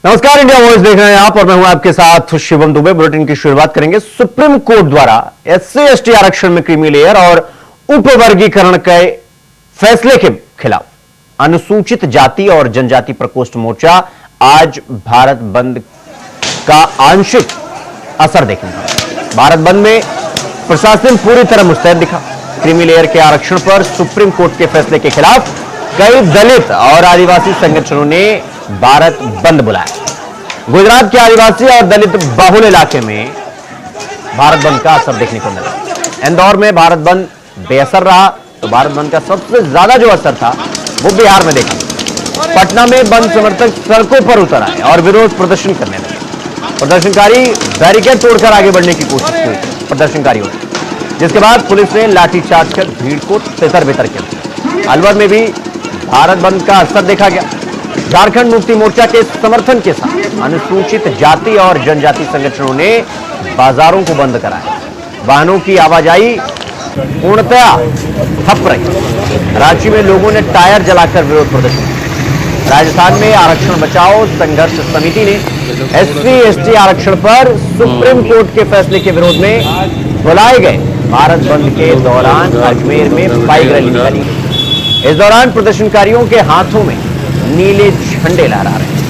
नमस्कार, India voice देख रहे हैं आप और मैं हूं आपके साथ शिवम दुबे। बुलेटिन की शुरुआत करेंगे। सुप्रीम कोर्ट द्वारा SC/ST आरक्षण में क्रीमी लेयर और उपवर्गीकरण के फैसले के खिलाफ अनुसूचित जाति और जनजाति प्रकोष्ठ मोर्चा आज भारत बंद का आंशिक असर देखने लगा। भारत बंद में प्रशासन पूरी तरह मुस्तैद दिखा। क्रीमी लेयर के आरक्षण पर सुप्रीम कोर्ट के फैसले के खिलाफ कई दलित और आदिवासी संगठनों ने भारत बंद बुलाया। गुजरात के आदिवासी और दलित बाहुल इलाके में भारत बंद का असर देखने को मिला। इंदौर में भारत बंद बेअसर रहा तो भारत बंद का सबसे ज्यादा जो असर था वो बिहार में देखा। पटना में बंद समर्थक सड़कों पर उतर आए और विरोध प्रदर्शन करने लगे। प्रदर्शनकारी बैरिकेड तोड़कर आगे बढ़ने की कोशिश की प्रदर्शनकारियों ने, जिसके बाद पुलिस ने लाठीचार्ज कर भीड़ को तितर बितर किया। अलवर में भी भारत बंद का असर देखा गया। झारखंड मुक्ति मोर्चा के समर्थन के साथ अनुसूचित जाति और जनजाति संगठनों ने बाजारों को बंद कराया। वाहनों की आवाजाही पूर्णतया ठप रही। रांची में लोगों ने टायर जलाकर विरोध प्रदर्शन किया। राजस्थान में आरक्षण बचाओ संघर्ष समिति ने SC/ST आरक्षण पर सुप्रीम कोर्ट के फैसले के विरोध में बुलाए गए भारत बंद के दौरान अजमेर में बाइक रैली निकाली। इस दौरान प्रदर्शनकारियों के हाथों में नीले झंडे लहरा रहे हैं।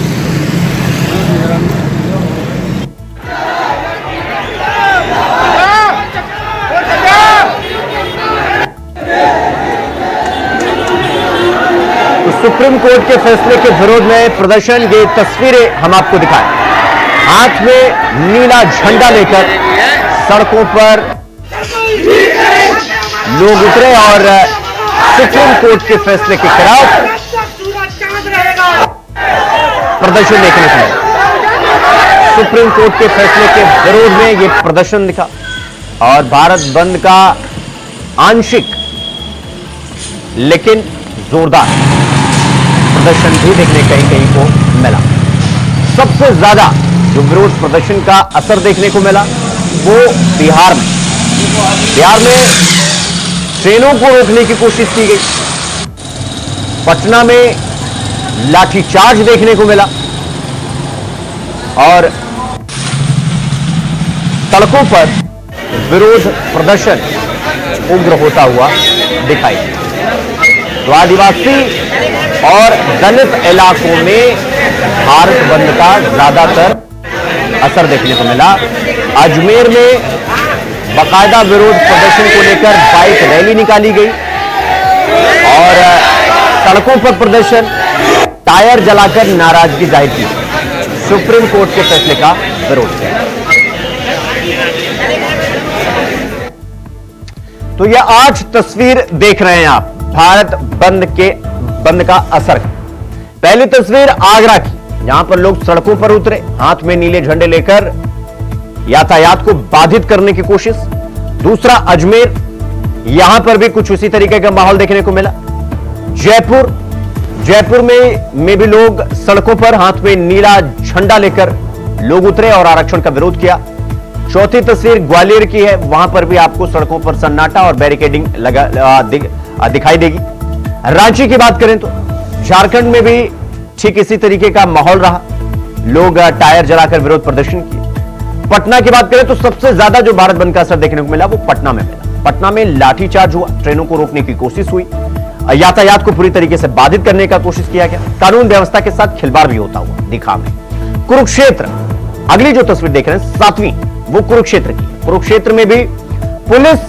तो सुप्रीम कोर्ट के फैसले के विरोध में प्रदर्शन, ये तस्वीरें हम आपको दिखाएं। हाथ में नीला झंडा लेकर सड़कों पर लोग उतरे और सुप्रीम कोर्ट के फैसले के खिलाफ प्रदर्शन देखने को मिला। सुप्रीम कोर्ट के फैसले के विरोध में यह प्रदर्शन दिखा और भारत बंद का आंशिक लेकिन जोरदार प्रदर्शन भी देखने कहीं कहीं को मिला। सबसे ज्यादा जो विरोध प्रदर्शन का असर देखने को मिला वो बिहार में ट्रेनों को रोकने की कोशिश की गई। पटना में लाठीचार्ज देखने को मिला और सड़कों पर विरोध प्रदर्शन उग्र होता हुआ दिखाई दिया। तो आदिवासी और दलित इलाकों में भारत बंद का ज्यादातर असर देखने को मिला। अजमेर में बाकायदा विरोध प्रदर्शन को लेकर बाइक रैली निकाली गई और सड़कों पर प्रदर्शन, टायर जलाकर नाराजगी जाहिर की। सुप्रीम कोर्ट के फैसले का विरोध किया। तो यह 8 तस्वीर देख रहे हैं आप भारत बंद का असर। पहली तस्वीर आगरा की, जहां पर लोग सड़कों पर उतरे, हाथ में नीले झंडे लेकर यातायात को बाधित करने की कोशिश। दूसरा अजमेर, यहां पर भी कुछ उसी तरीके का माहौल देखने को मिला। जयपुर में भी लोग सड़कों पर हाथ में नीला झंडा लेकर लोग उतरे और आरक्षण का विरोध किया। चौथी तस्वीर ग्वालियर की है, वहां पर भी आपको सड़कों पर सन्नाटा और बैरिकेडिंग दिखाई देगी। रांची की बात करें तो झारखंड में भी ठीक इसी तरीके का माहौल रहा, लोग टायर जलाकर विरोध प्रदर्शन किए। पटना की बात करें तो सबसे ज्यादा जो भारत बंद का असर देखने को मिला वो पटना में मिला। पटना में लाठीचार्ज हुआ, ट्रेनों को रोकने की कोशिश हुई, यातायात को पूरी तरीके से बाधित करने का कोशिश किया गया। कानून व्यवस्था के साथ खिलवाड़ भी होता हुआ दिखा में। कुरुक्षेत्र, अगली जो तस्वीर देख रहे हैं 7वीं, वो कुरुक्षेत्र की। कुरुक्षेत्र में भी पुलिस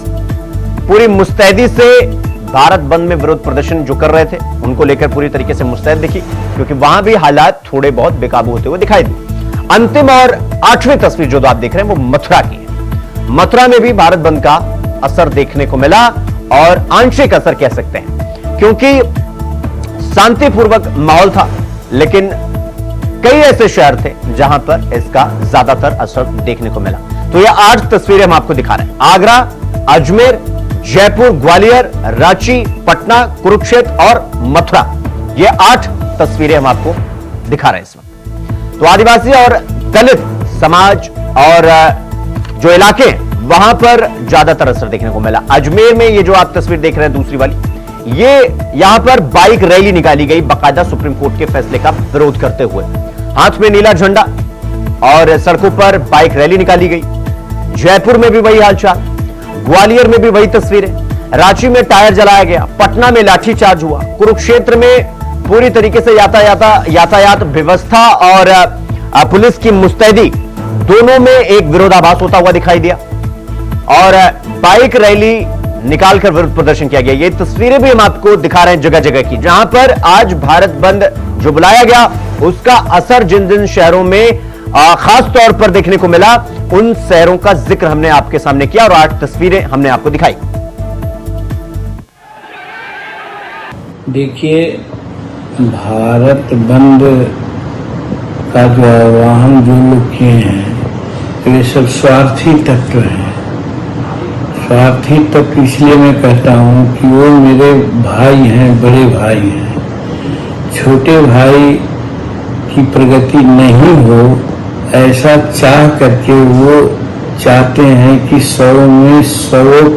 पूरी मुस्तैदी से भारत बंद में विरोध प्रदर्शन जो कर रहे थे उनको लेकर पूरी तरीके से मुस्तैद दिखी, क्योंकि वहां भी हालात थोड़े बहुत बेकाबू होते हुए दिखाई दिए। अंतिम और 8वीं तस्वीर जो आप देख रहे हैं वो मथुरा की है। मथुरा में भी भारत बंद का असर देखने को मिला और आंशिक असर कह सकते हैं, क्योंकि शांतिपूर्वक माहौल था, लेकिन कई ऐसे शहर थे जहां पर इसका ज्यादातर असर देखने को मिला। तो ये 8 तस्वीरें हम आपको दिखा रहे हैं। आगरा, अजमेर, जयपुर, ग्वालियर, रांची, पटना, कुरुक्षेत्र और मथुरा, ये 8 तस्वीरें हम आपको दिखा रहे हैं इस वक्त। तो आदिवासी और दलित समाज और जो इलाके हैं वहां पर ज्यादातर असर देखने को मिला। अजमेर में ये जो आप तस्वीर देख रहे हैं दूसरी वाली, ये यहां पर बाइक रैली निकाली गई बाकायदा सुप्रीम कोर्ट के फैसले का विरोध करते हुए। हाथ में नीला झंडा और सड़कों पर बाइक रैली निकाली गई। जयपुर में भी वही हालचाल, ग्वालियर में भी वही तस्वीरें, रांची में टायर जलाया गया, पटना में लाठीचार्ज हुआ, कुरुक्षेत्र में पूरी तरीके से यातायात व्यवस्था और पुलिस की मुस्तैदी दोनों में एक विरोधाभास होता हुआ दिखाई दिया और बाइक रैली निकालकर विरोध प्रदर्शन किया गया। ये तस्वीरें भी हम आपको दिखा रहे हैं जगह जगह की, जहां पर आज भारत बंद जो बुलाया गया उसका असर जिन जिन शहरों में खास तौर पर देखने को मिला, उन शहरों का जिक्र हमने आपके सामने किया और 8 तस्वीरें हमने आपको दिखाई। देखिए, भारत बंद का जो आह्वान जो लोग किए हैं वे सब स्वार्थी तत्व हैं। स्वार्थी तत्व इसलिए मैं कहता हूँ कि वो मेरे भाई हैं, बड़े भाई हैं। छोटे भाई की प्रगति नहीं हो ऐसा चाह करके वो चाहते हैं कि 100 में 100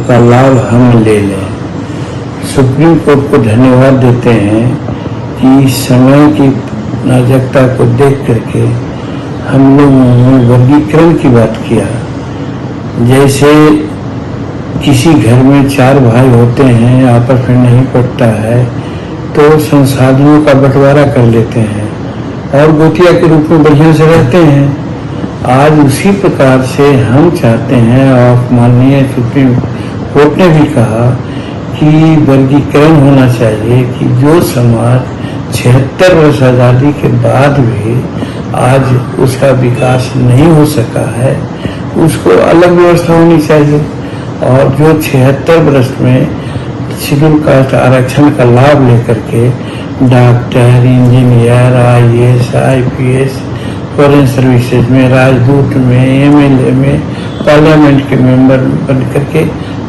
का लाभ हम ले लें। सुप्रीम कोर्ट को धन्यवाद देते हैं कि समय की नाजुकता को देख करके हम लोगों ने वर्गीकरण की बात किया। जैसे किसी घर में 4 भाई होते हैं, आपस में नहीं पड़ता है तो संसाधनों का बंटवारा कर लेते हैं और गोतिया के रूप में बढ़िया से रहते हैं। आज उसी प्रकार से हम चाहते हैं और माननीय सुप्रीम कोर्ट ने भी कहा कि वर्गीकरण होना चाहिए कि जो समाज 76 वर्ष आज़ादी के बाद भी आज उसका विकास नहीं हो सका है, उसको अलग व्यवस्था होनी चाहिए। और जो 76 वर्ष में शेड्यूल कास्ट आरक्षण का लाभ लेकर के doctor, engineer, IAS, IPS, foreign services में, राजदूत में, MLA में, पार्लियामेंट के मेंबर बन करके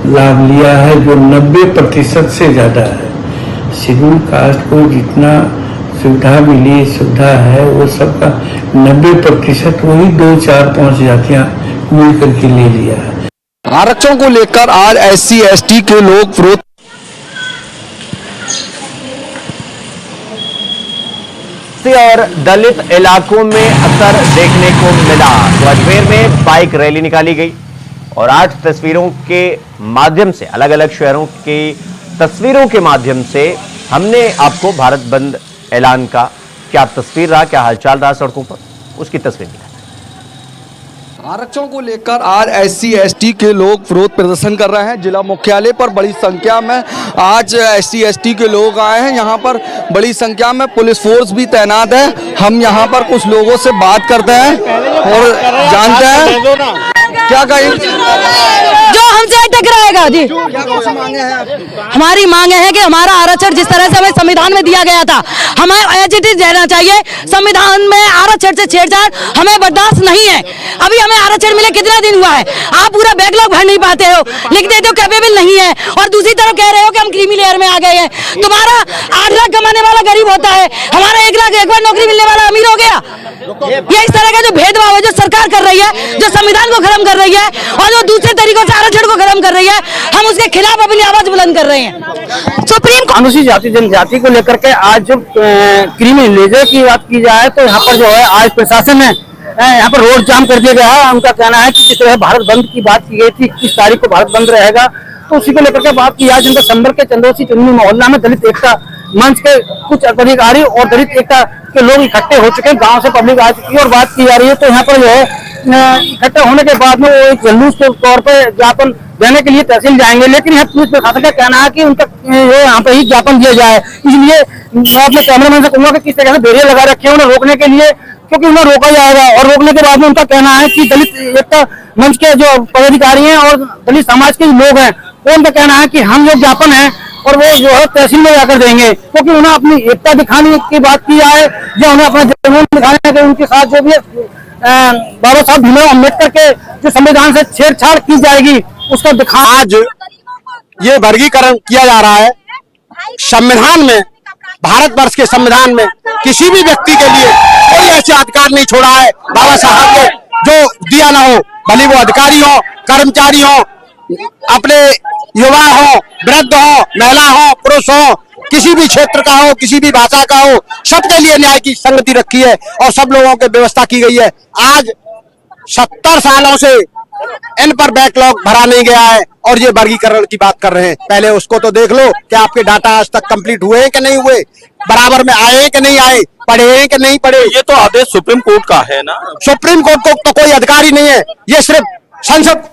लाभ लिया है, जो 90% से ज्यादा है। शेड्यूल कास्ट को जितना सुविधा मिली, सुविधा है, वो सबका 90% वही 2, 4, 5 जातियां मिल करके ले लिया है। आरक्षण को लेकर आज SC ST के लोग विरोध और दलित इलाकों में असर देखने को मिला। तो अजमेर में बाइक रैली निकाली गई और 8 तस्वीरों के माध्यम से, अलग अलग शहरों की तस्वीरों के माध्यम से हमने आपको भारत बंद ऐलान का क्या तस्वीर रहा, क्या हालचाल रहा सड़कों पर, उसकी तस्वीर दिखाई। आरक्षण को लेकर आज SC ST के लोग विरोध प्रदर्शन कर रहे हैं। जिला मुख्यालय पर बड़ी संख्या में आज SC ST के लोग आए हैं। यहाँ पर बड़ी संख्या में पुलिस फोर्स भी तैनात है। हम यहाँ पर कुछ लोगों से बात करते हैं और जानते हैं क्या कहें जो हमसे टकराएगा जी। मांगे हैं? हमारी मांगे है कि हमारा आरक्षण जिस तरह से हमें संविधान में दिया गया था, हमें एज इट इज रहना चाहिए। संविधान में आरक्षण से छेड़छाड़ हमें बर्दाश्त नहीं है। अभी हमें आरक्षण मिले कितना दिन हुआ है, आप पूरा बैकलॉग भर नहीं पाते हो, लिख देते हो कैपेबल नहीं है और दूसरी तरफ कह रहे हो कि हम क्रीमी लेयर में आ गए हैं। तुम्हारा 8 लाख कमाने वाला गरीब होता है, हमारा 1 लाख एक बार नौकरी मिलने वाला अमीर हो गया। ये इस तरह का जो भेदभाव है जो सरकार कर रही है, जो संविधान को खत्म कर रही है और जो दूसरे तरीकों से आरक्षण को खत्म कर रही है, हम उसके खिलाफ अपनी आवाज बुलंद कर रहे हैं। सुप्रीम अनुसूचित जाति जनजाति को लेकर के आज जो क्रीमी लेजर की बात की जाए तो यहाँ पर जो है आज प्रशासन ने यहाँ पर रोड जाम कर दिया गया है। उनका कहना है कि जिस तरह भारत बंद की बात की गई थी, 21 तारीख को भारत बंद रहेगा, तो उसी को लेकर के बात की आज जनता संबर के चंदोसी चुन्नी मोहल्ला में दलित एकता मंच के कुछ अधिकारी और दलित एकता के लोग इकट्ठे हो चुके हैं। गांव से पब्लिक आ चुकी है और बात की जा रही है। तो यहाँ पर जो है इकट्ठे होने के बाद में वो एक जुलूस के तौर पर ज्ञापन देने के लिए तहसील जाएंगे, लेकिन यहाँ पुलिस प्रशासन का कहना है कि उनका यहाँ पे ही ज्ञापन दिया जाए। इसलिए मैं अपने कैमरामैन से कहूंगा कि किस तरह से बैरियर लगा रखे हैं उन्हें रोकने के लिए, क्योंकि उन्हें रोका जाएगा। और रोकने के बाद में उनका कहना है कि दलित एकता मंच के जो पदाधिकारी हैं और दलित समाज के लोग हैं, वो उनका कहना है कि हम जो ज्ञापन है और वो जो है तहसील में जाकर देंगे, क्योंकि उन्हें अपनी एकता दिखाने की बात की जाए या उन्हें अपना जुनून दिखाने के उनके साथ जो भी बाबा साहब भीमराव अम्बेडकर के जो संविधान से छेड़छाड़ की जाएगी उसका दिखा। आज ये वर्गीकरण किया जा रहा है। संविधान में, भारतवर्ष के संविधान में किसी भी व्यक्ति के लिए कोई ऐसे अधिकार नहीं छोड़ा है बाबा साहब ने जो दिया ना हो, भले वो अधिकारी हो, कर्मचारी हो, अपने युवा हो, वृद्ध हो, महिला हो, पुरुष हो, किसी भी क्षेत्र का हो, किसी भी भाषा का हो, सबके लिए न्याय की संगति रखी है और सब लोगों की व्यवस्था की गई है। आज 70 सालों से इन पर बैकलॉग भरा नहीं गया है और ये वर्गीकरण की बात कर रहे हैं। पहले उसको तो देख लो कि आपके डाटा आज तक कंप्लीट हुए हैं कि नहीं हुए, बराबर में आए हैं कि नहीं आए, पढ़े हैं कि नहीं पढ़े। ये तो आदेश सुप्रीम कोर्ट का है ना। सुप्रीम कोर्ट को तो कोई अधिकार ही नहीं है, ये सिर्फ संसद।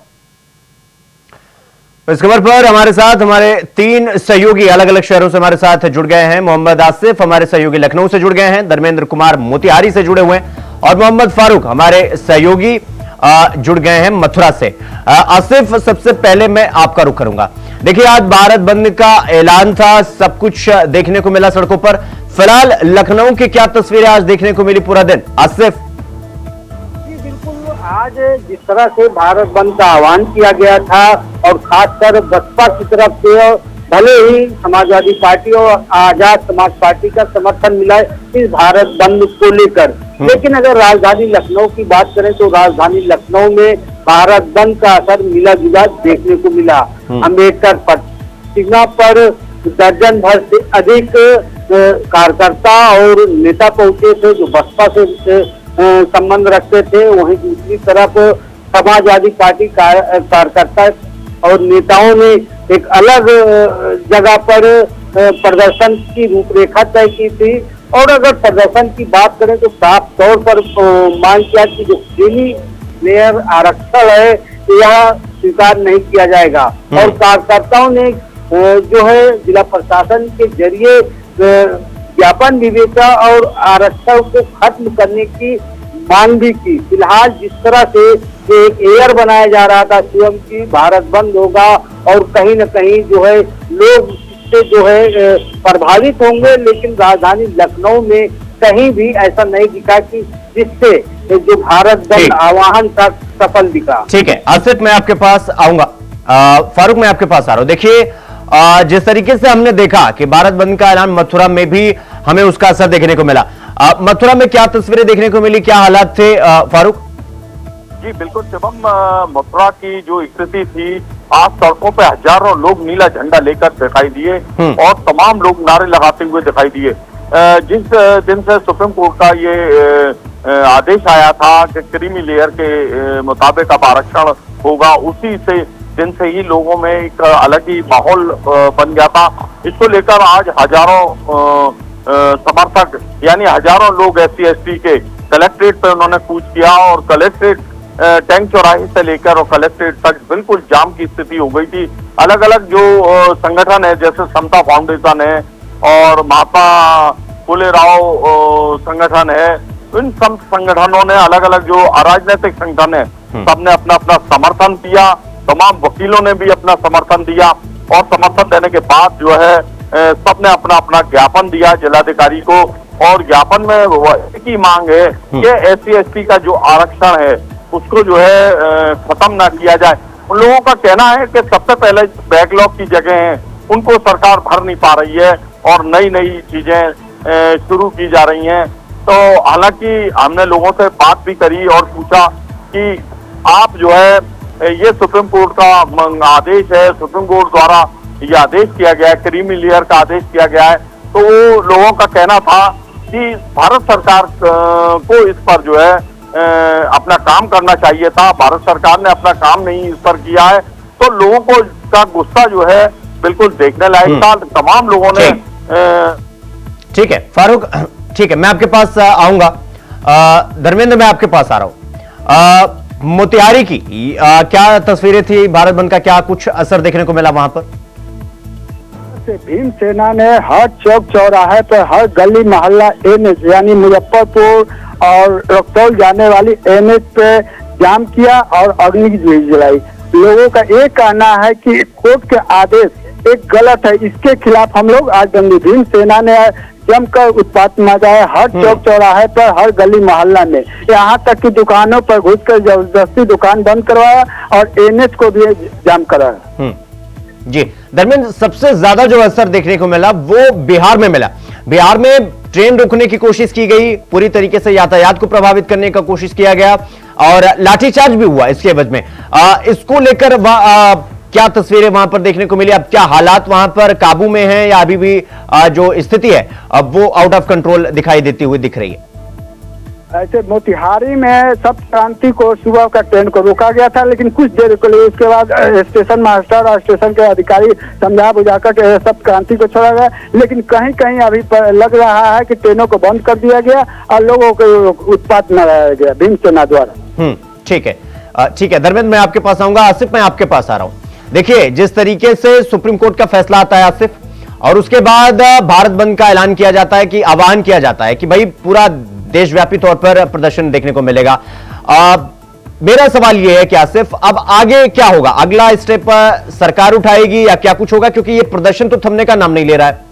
इस खबर पर हमारे साथ हमारे 3 सहयोगी अलग अलग शहरों से हमारे साथ जुड़ गए हैं। मोहम्मद आसिफ हमारे सहयोगी लखनऊ से जुड़ गए हैं, धर्मेंद्र कुमार मोतिहारी से जुड़े हुए हैं और मोहम्मद फारूक हमारे सहयोगी जुड़ गए हैं मथुरा से। आसिफ, सबसे पहले मैं आपका रुख करूंगा। देखिए, आज भारत बंद का ऐलान था, सब कुछ देखने को मिला सड़कों पर। फिलहाल लखनऊ की क्या तस्वीरें आज देखने को मिली पूरा दिन? आसिफ जी बिल्कुल, आज जिस तरह से भारत बंद का आह्वान किया गया था और खासकर बसपा की तरफ से भले ही समाजवादी पार्टी और आजाद समाज पार्टी का समर्थन मिला इस भारत बंद को लेकर, लेकिन अगर राजधानी लखनऊ की बात करें तो राजधानी लखनऊ में भारत बंद का असर मिला जुला देखने को मिला। अम्बेडकर प्रतिमा पर दर्जन भर से अधिक कार्यकर्ता और नेता पहुंचे थे जो बसपा से संबंध रखते थे। वहीं दूसरी तरफ समाजवादी पार्टी कार्यकर्ता और नेताओं ने एक अलग जगह पर प्रदर्शन की रूपरेखा तय की थी। और अगर प्रदर्शन की बात करें तो साफ तौर पर मांग किया कि जो क्रीमी लेयर आरक्षण है यह स्वीकार नहीं किया जाएगा। और कार्यकर्ताओं ने जो है जिला प्रशासन के जरिए ज्ञापन भी भेजा और आरक्षण को खत्म करने की मांग भी की। फिलहाल जिस तरह से एक एयर बनाया जा रहा था सीएम की भारत बंद होगा और कहीं न कहीं जो है लोग इससे जो है प्रभावित होंगे, लेकिन राजधानी लखनऊ में कहीं भी ऐसा नहीं दिखा कि जिससे जो भारत बंद आह्वान था सफल दिखा। ठीक है आसिफ, मैं आपके पास आऊंगा। फारूक, मैं आपके पास आ रहा हूं। देखिए, जिस तरीके से हमने देखा कि भारत बंद का ऐलान मथुरा में भी हमें उसका असर देखने को मिला, मथुरा में क्या तस्वीरें देखने को मिली, क्या हालात थे? फारूक जी बिल्कुल शिवम, मथुरा की जो स्थिति थी, आज सड़कों पे हजारों लोग नीला झंडा लेकर दिखाई दिए और तमाम लोग नारे लगाते हुए दिखाई दिए। जिस दिन से सुप्रीम कोर्ट का ये आदेश आया था कि क्रीमी लेयर के मुताबिक अब आरक्षण होगा, उसी से दिन से ही लोगों में एक अलग ही माहौल बन गया था। इसको लेकर आज हजारों समर्थक यानी हजारों लोग SC/ST के कलेक्ट्रेट पे उन्होंने कूच किया और कलेक्ट्रेट टैंक चौराहे से लेकर और कलेक्ट्रेट तक बिल्कुल जाम की स्थिति हो गई थी। अलग अलग जो संगठन है जैसे समता फाउंडेशन है और महात्मा फुले राव संगठन है, इन सब संगठनों ने अलग अलग जो अराजनैतिक संगठन है सबने अपना अपना समर्थन दिया। तमाम वकीलों ने भी अपना समर्थन दिया और समर्थन देने के बाद जो है सबने अपना अपना ज्ञापन दिया जिलाधिकारी को। और ज्ञापन में एक ही मांग है कि SC/ST का जो आरक्षण है उसको जो है खत्म ना किया जाए। उन लोगों का कहना है कि सबसे पहले बैकलॉग की जगह है उनको सरकार भर नहीं पा रही है और नई नई चीजें शुरू की जा रही हैं। तो हालांकि हमने लोगों से बात भी करी और पूछा कि आप जो है ये सुप्रीम कोर्ट का आदेश है, सुप्रीम कोर्ट द्वारा ये आदेश किया गया है, क्रीमी लेयर का आदेश किया गया है, तो वो लोगों का कहना था कि भारत सरकार को इस पर जो है अपना काम करना चाहिए था। भारत सरकार ने अपना काम नहीं इस पर किया है, तो लोगों को का गुस्सा जो है बिल्कुल देखने लायक था। तमाम लोगों ने ठीक है फारूक, ठीक है, मैं आपके पास आऊंगा। धर्मेंद्र, मैं आपके पास आ रहा हूं। मोतिहारी की क्या तस्वीरें थी? भारत बंद का क्या कुछ असर देखने को मिला वहां पर? भीम सेना ने हर चौक चौराहे पर, हर गली मोहल्ला NH यानी मुजफ्फरपुर और रक्सौल जाने वाली NH पे जाम किया और अग्नि जलाई। लोगों का ये कहना है कि कोर्ट के आदेश एक गलत है, इसके खिलाफ हम लोग आज बंदी भीम सेना ने जमकर उत्पात मचाया हर चौक चौराहे पर, हर गली मोहल्ला में। यहाँ तक कि दुकानों पर घुसकर जबरदस्ती दुकान बंद करवाया और NH को भी जाम कराया। जी धर्मेंद्र, सबसे ज्यादा जो असर देखने को मिला वो बिहार में मिला। बिहार में ट्रेन रोकने की कोशिश की गई, पूरी तरीके से यातायात को प्रभावित करने का कोशिश किया गया और लाठीचार्ज भी हुआ इसके एवज में। इसको लेकर क्या तस्वीरें वहां पर देखने को मिली? अब क्या हालात वहां पर काबू में हैं या अभी भी जो स्थिति है अब वो आउट ऑफ कंट्रोल दिखाई देती हुई दिख रही है? ऐसे मोतिहारी में सब क्रांति को सुबह का ट्रेन को रोका गया था, लेकिन कुछ देर के लिए उसके बाद स्टेशन मास्टर और स्टेशन के अधिकारी समझा बुझाकर के सब क्रांति को छोड़ा गया। लेकिन कहीं कहीं अभी लग रहा है कि ट्रेनों को बंद कर दिया गया और लोगों को उत्पात न लगाया गया भीमसेना द्वारा। ठीक है, ठीक है। धर्मेंद्र, मैं आपके पास आऊंगा। आसिफ, मैं आपके पास आ रहा हूं। देखिए, जिस तरीके से सुप्रीम कोर्ट का फैसला आता है आसिफ, और उसके बाद भारत बंद का ऐलान किया जाता है, कि आह्वान किया जाता है कि भाई पूरा देशव्यापी तौर पर प्रदर्शन देखने को मिलेगा। मेरा सवाल यह है कि आसिफ, अब आगे क्या होगा? अगला स्टेप सरकार उठाएगी या क्या कुछ होगा? क्योंकि ये प्रदर्शन तो थमने का नाम नहीं ले रहा है।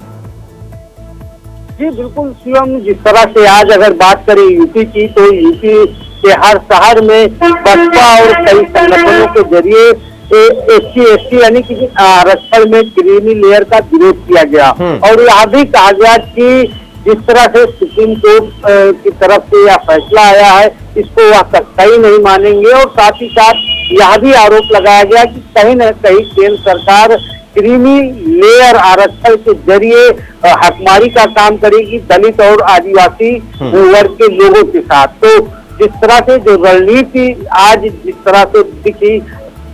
जी बिल्कुल सीएम, जिस तरह से आज अगर बात करें यूपी की, तो यूपी के हर शहर में बसपा और कई संगठनों के जरिए SC/ST यानी कि आरक्षण में क्रीमी लेयर का विरोध किया गया। और यह भी कहा गया कि जिस तरह से सुप्रीम कोर्ट की तरफ से यह फैसला आया है, इसको वह सच्चाई नहीं मानेंगे। और साथ ही साथ यह भी आरोप लगाया गया कि कहीं न कहीं केंद्र सरकार क्रीमी लेयर आरक्षण के जरिए हकमारी का काम करेगी दलित और आदिवासी वर्ग के लोगों के साथ। तो जिस तरह से जो रणनीति आज जिस तरह से दिखी,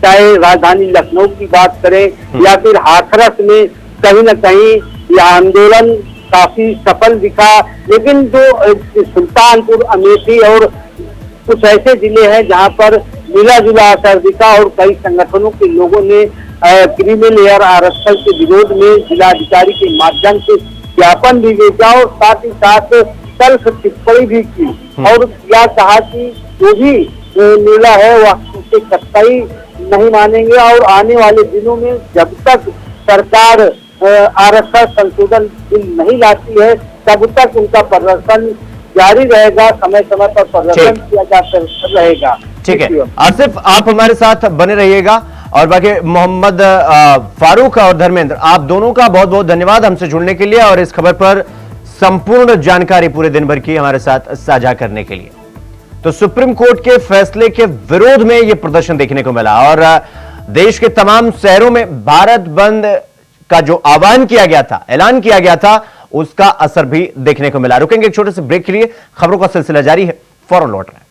चाहे राजधानी लखनऊ की बात करें या फिर हाथरस में, कहीं न कहीं यह आंदोलन काफी सफल दिखा। लेकिन जो सुल्तानपुर, अमेठी और कुछ ऐसे जिले हैं जहां पर मिला जुला असर दिखा और कई संगठनों के लोगों ने क्रीमी लेयर आरक्षण के विरोध में जिलाधिकारी के माध्यम से ज्ञापन भी भेजा और साथ ही साथ सेल्फ टिप्पणी भी की और यह कहा कि जो भी नीला है वह उसे सच्चाई नहीं मानेंगे और आने वाले दिनों में जब तक सरकार आरक्षण संशोधन बिल नहीं लाती है तब तक उनका प्रदर्शन जारी रहेगा, समय समय पर प्रदर्शन किया जाता रहेगा। ठीक है आसिफ, आप हमारे साथ बने रहिएगा। और बाकी मोहम्मद फारूक और धर्मेंद्र, आप दोनों का बहुत बहुत धन्यवाद हमसे जुड़ने के लिए और इस खबर पर संपूर्ण जानकारी पूरे दिन भर की हमारे साथ साझा करने के लिए। तो सुप्रीम कोर्ट के फैसले के विरोध में यह प्रदर्शन देखने को मिला और देश के तमाम शहरों में भारत बंद का जो आह्वान किया गया था, ऐलान किया गया था, उसका असर भी देखने को मिला। रुकेंगे एक छोटे से ब्रेक के लिए, खबरों का सिलसिला जारी है, फौरन लौट रहे हैं।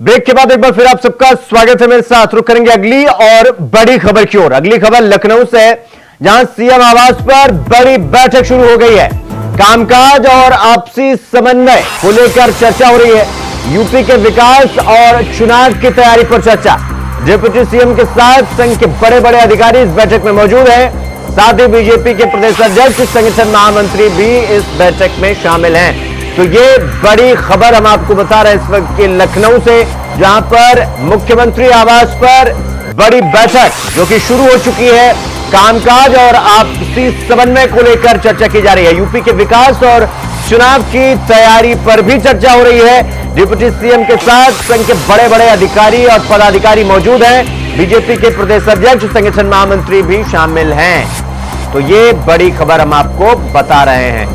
ब्रेक के बाद एक बार फिर आप सबका स्वागत है मेरे साथ। रुक करेंगे अगली और बड़ी खबर की ओर। अगली खबर लखनऊ से है, जहां सीएम आवास पर बड़ी बैठक शुरू हो गई है। कामकाज और आपसी समन्वय को लेकर चर्चा हो रही है। यूपी के विकास और चुनाव की तैयारी पर चर्चा। डिप्टी सीएम के साथ संघ के बड़े बड़े अधिकारी इस बैठक में मौजूद हैं। साथ ही बीजेपी के प्रदेश अध्यक्ष, संगठन महामंत्री भी इस बैठक में शामिल हैं। तो ये बड़ी खबर हम आपको बता रहे हैं इस वक्त के लखनऊ से, जहां पर मुख्यमंत्री आवास पर बड़ी बैठक जो कि शुरू हो चुकी है, कामकाज और आपसी समन्वय को लेकर चर्चा की जा रही है। यूपी के विकास और चुनाव की तैयारी पर भी चर्चा हो रही है। डिप्टी सीएम के साथ संघ के बड़े बड़े अधिकारी और पदाधिकारी मौजूद हैं। बीजेपी के प्रदेश अध्यक्ष, संगठन महामंत्री भी शामिल हैं। तो ये बड़ी खबर हम आपको बता रहे हैं।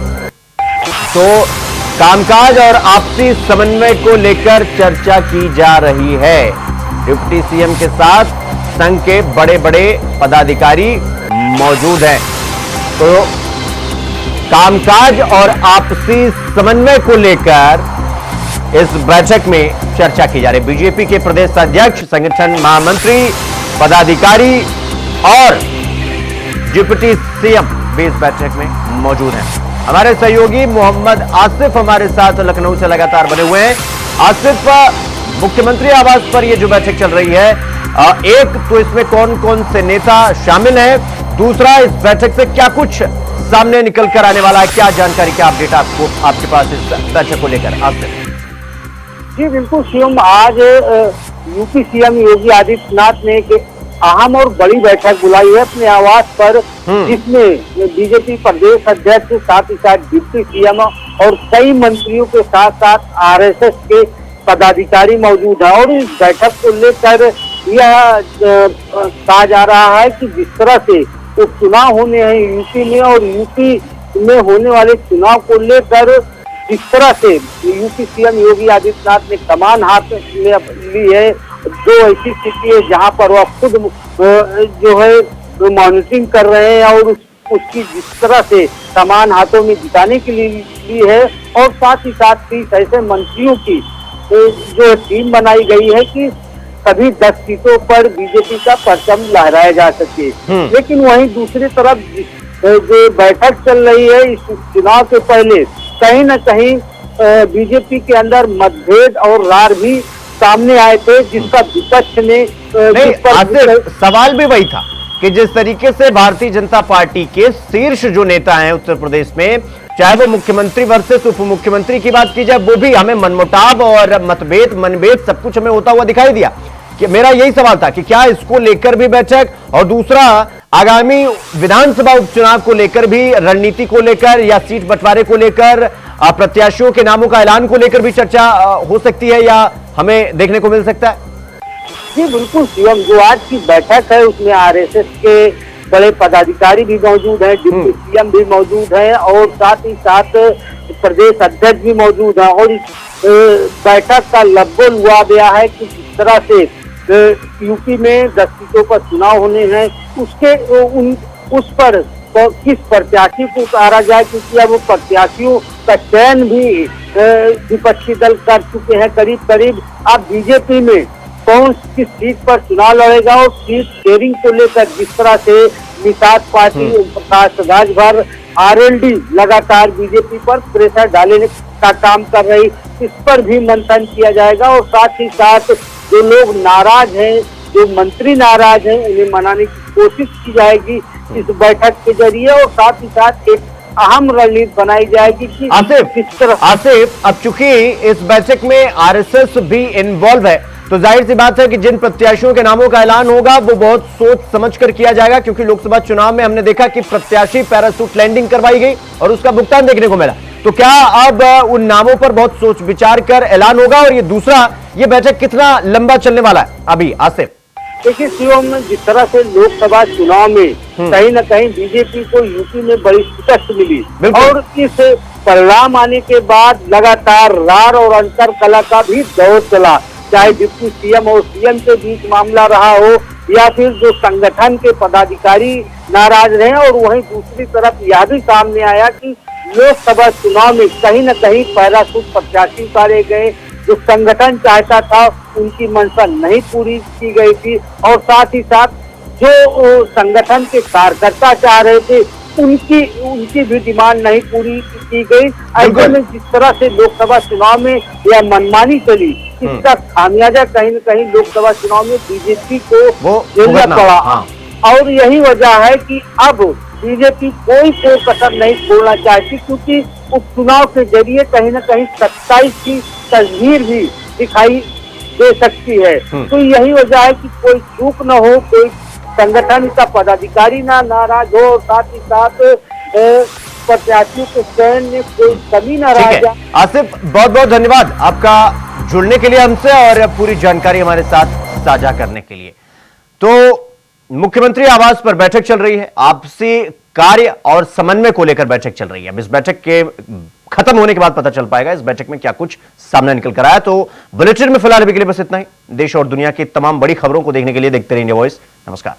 तो कामकाज और आपसी समन्वय को लेकर चर्चा की जा रही है। डिप्टी सीएम के साथ संघ के बड़े बड़े पदाधिकारी मौजूद हैं। तो कामकाज और आपसी समन्वय को लेकर इस बैठक में चर्चा की जा रही है। बीजेपी के प्रदेश अध्यक्ष, संगठन महामंत्री, पदाधिकारी और डिप्टी सीएम भी इस बैठक में मौजूद हैं। हमारे सहयोगी मोहम्मद आसिफ हमारे साथ लखनऊ से लगातार बने हुए हैं। आसिफ, मुख्यमंत्री आवास पर ये जो बैठक चल रही है, एक तो इसमें कौन कौन से नेता शामिल हैं, दूसरा इस बैठक से क्या कुछ सामने निकल कर आने वाला है, क्या जानकारी, क्या अपडेट आपके पास इस बैठक को लेकर? आसिफ जी बिल्कुल सीएम, आज यूपी सीएम योगी आदित्यनाथ ने एक अहम और बड़ी बैठक बुलाई है अपने आवास पर, जिसमें बीजेपी प्रदेश अध्यक्ष, साथ ही साथ डिप्टी सीएम और कई मंत्रियों के साथ साथ आरएसएस के पदाधिकारी मौजूद हैं। और इस बैठक को लेकर यह कहा जा रहा है कि जिस तरह से उपचुनाव होने हैं यूपी में और यूपी में होने वाले चुनाव को लेकर जिस तरह से यूपी सीएम योगी आदित्यनाथ ने कमान हाथ में ली है जो ऐसी स्थिति है जहां पर वह खुद जो है मॉनिटरिंग कर रहे हैं और उसकी जिस तरह से सामान हाथों में जुटाने के लिए है, और साथ ही साथ 30 ऐसे मंत्रियों की जो टीम बनाई गई है कि सभी 10 सीटों पर बीजेपी का परचम लहराया जा सके। लेकिन वहीं दूसरी तरफ जो बैठक चल रही है इस चुनाव के पहले, कहीं न कहीं बीजेपी के अंदर मतभेद और रार भी सामने आए थे, जिसका विपक्ष ने सवाल भी वही था कि जिस तरीके से भारतीय जनता पार्टी के शीर्ष जो नेता हैं उत्तर प्रदेश में, चाहे वो मुख्यमंत्री वर्सेस उप मुख्यमंत्री की बात की जाए, वो भी हमें मनमुटाव और मनभेद सब कुछ हमें होता हुआ दिखाई दिया। कि मेरा यही सवाल था कि क्या इसको लेकर भी बैठक, और दूसरा आगामी विधानसभा उपचुनाव को लेकर भी, रणनीति को लेकर या सीट बंटवारे को लेकर, प्रत्याशियों के नामों का ऐलान को लेकर भी चर्चा हो सकती है या हमें देखने को मिल सकता है? जी बिल्कुल शिवम, जो आज की बैठक है उसमें आरएसएस के बड़े पदाधिकारी भी मौजूद हैं, डिप्टी सीएम भी मौजूद हैं और साथ ही साथ प्रदेश अध्यक्ष भी मौजूद हैं। और इस बैठक का लब्बोल हुआ गया है कि जिस तरह से यूपी में 10 सीटों पर चुनाव होने हैं, उसके उस पर तो किस प्रत्याशी को उतारा जाए, क्योंकि अब प्रत्याशियों का चयन भी विपक्षी दल कर चुके हैं करीब करीब। अब बीजेपी में कौन किस सीट पर चुनाव लड़ेगा और सीट शेयरिंग को लेकर जिस तरह से निषाद पार्टी ओम प्रकाश राजभर आरएलडी लगातार बीजेपी पर प्रेशर डालने का काम कर रही, इस पर भी मंथन किया जाएगा। और साथ ही साथ जो लोग नाराज हैं, जो मंत्री नाराज हैं, उन्हें मनाने की कोशिश की जाएगी इस बैठक के जरिए। और साथ ही साथ एक अहम रणनीति बनाई जाएगी कि आसिफ, अब चूंकि इस बैठक में आरएसएस भी इन्वॉल्व है, तो जाहिर सी बात है कि जिन प्रत्याशियों के नामों का ऐलान होगा वो बहुत सोच समझ कर किया जाएगा, क्योंकि लोकसभा चुनाव में हमने देखा कि प्रत्याशी पैराशूट लैंडिंग करवाई गई और उसका भुगतान देखने को मिला। तो क्या अब उन नामों पर बहुत सोच विचार कर ऐलान होगा? और ये दूसरा, ये बैठक कितना लंबा चलने वाला है अभी आसिफ? देखिए शिवम, जिस तरह से लोकसभा चुनाव में कहीं न कहीं बीजेपी को यूपी में बड़ी शिकस्त मिली और इस परिणाम आने के बाद लगातार रार और अंतर कला का भी दौर चला, चाहे डिप्टी सीएम और सीएम के बीच मामला रहा हो या फिर जो संगठन के पदाधिकारी नाराज रहे। और वहीं दूसरी तरफ यह भी सामने आया कि लोकसभा चुनाव में कहीं न कहीं पैराशूट प्रत्याशी उतारे गए, जो संगठन चाहता था उनकी मंशा नहीं पूरी की गई थी, और साथ ही साथ जो संगठन के कार्यकर्ता चाह रहे थे उनकी भी डिमांड नहीं पूरी की गई। ऐसे में जिस तरह से लोकसभा चुनाव में यह मनमानी चली, इसका खामियाजा कहीं न कहीं लोकसभा चुनाव में बीजेपी को झेलना पड़ा। और यही वजह है कि अब बीजेपी कोई कसर नहीं छोड़ना चाहती, क्योंकि उपचुनाव के जरिए कहीं न कहीं 27 की तस्वीर भी दिखाई दे सकती है। तो यही वजह है कि कोई चूक न हो, कोई संगठन का पदाधिकारी ना नाराज हो, और साथ ही साथ प्रत्याशियों के चयन में कोई कमी न रह जाए। आसिफ, बहुत बहुत धन्यवाद आपका जुड़ने के लिए हमसे और पूरी जानकारी हमारे साथ साझा करने के लिए। तो मुख्यमंत्री आवास पर बैठक चल रही है, आपसी कार्य और समन्वय को लेकर बैठक चल रही है। अब इस बैठक के खत्म होने के बाद पता चल पाएगा इस बैठक में क्या कुछ सामने निकल कर आया। तो बुलेटिन में फिलहाल अभी के लिए बस इतना ही। देश और दुनिया की तमाम बड़ी खबरों को देखने के लिए देखते रहिए इंडिया वॉइस। नमस्कार।